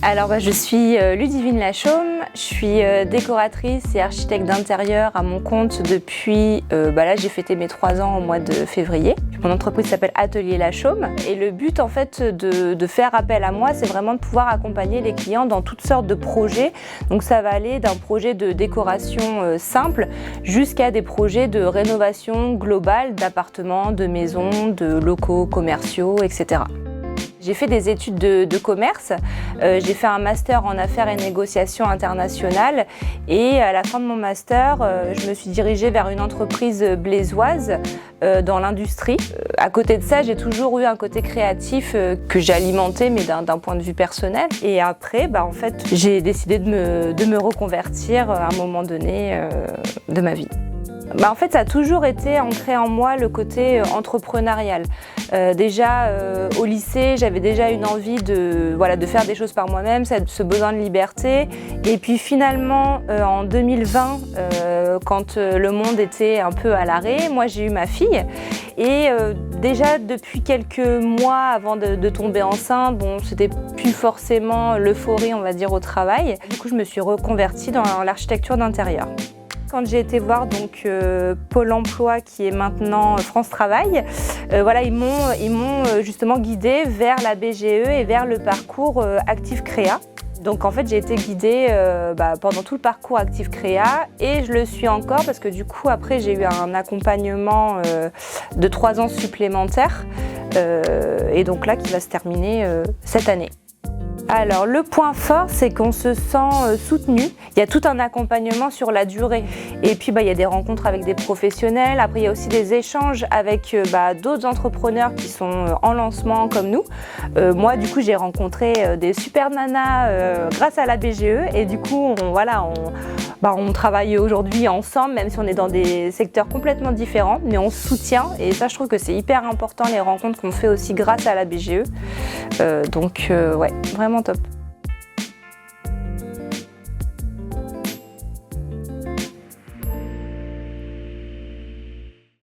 Alors je suis Ludivine Lachaume, je suis décoratrice et architecte d'intérieur à mon compte depuis, là j'ai fêté mes 3 ans au mois de février. Mon entreprise s'appelle Atelier Lachaume et le but en fait de faire appel à moi, c'est vraiment de pouvoir accompagner les clients dans toutes sortes de projets. Donc ça va aller d'un projet de décoration simple jusqu'à des projets de rénovation globale d'appartements, de maisons, de locaux commerciaux, etc. J'ai fait des études de commerce, j'ai fait un master en affaires et négociations internationales et à la fin de mon master, je me suis dirigée vers une entreprise blésoise dans l'industrie. À côté de ça, j'ai toujours eu un côté créatif que j'ai alimenté mais d'un point de vue personnel. Et après, en fait, j'ai décidé de me reconvertir à un moment donné de ma vie. En fait, ça a toujours été ancré en moi le côté entrepreneurial. Déjà au lycée, j'avais déjà une envie de faire des choses par moi-même, ce besoin de liberté. Et puis finalement, en 2020, quand le monde était un peu à l'arrêt, moi j'ai eu ma fille. Et déjà depuis quelques mois avant de tomber enceinte, c'était plus forcément l'euphorie, on va dire, au travail. Du coup, je me suis reconvertie dans l'architecture d'intérieur. Quand j'ai été voir Pôle emploi qui est maintenant France Travail, ils m'ont justement guidée vers la BGE et vers le parcours Active Créa. Donc en fait j'ai été guidée pendant tout le parcours Active Créa et je le suis encore parce que du coup après j'ai eu un accompagnement de 3 ans supplémentaires et donc là qui va se terminer cette année. Alors le point fort, c'est qu'on se sent soutenu. Il y a tout un accompagnement sur la durée. Et puis il y a des rencontres avec des professionnels. Après il y a aussi des échanges avec d'autres entrepreneurs qui sont en lancement comme nous. Moi du coup j'ai rencontré des super nanas grâce à la BGE et du coup on travaille aujourd'hui ensemble, même si on est dans des secteurs complètement différents, mais on se soutient et ça je trouve que c'est hyper important les rencontres qu'on fait aussi grâce à la BGE. Donc ouais, vraiment top.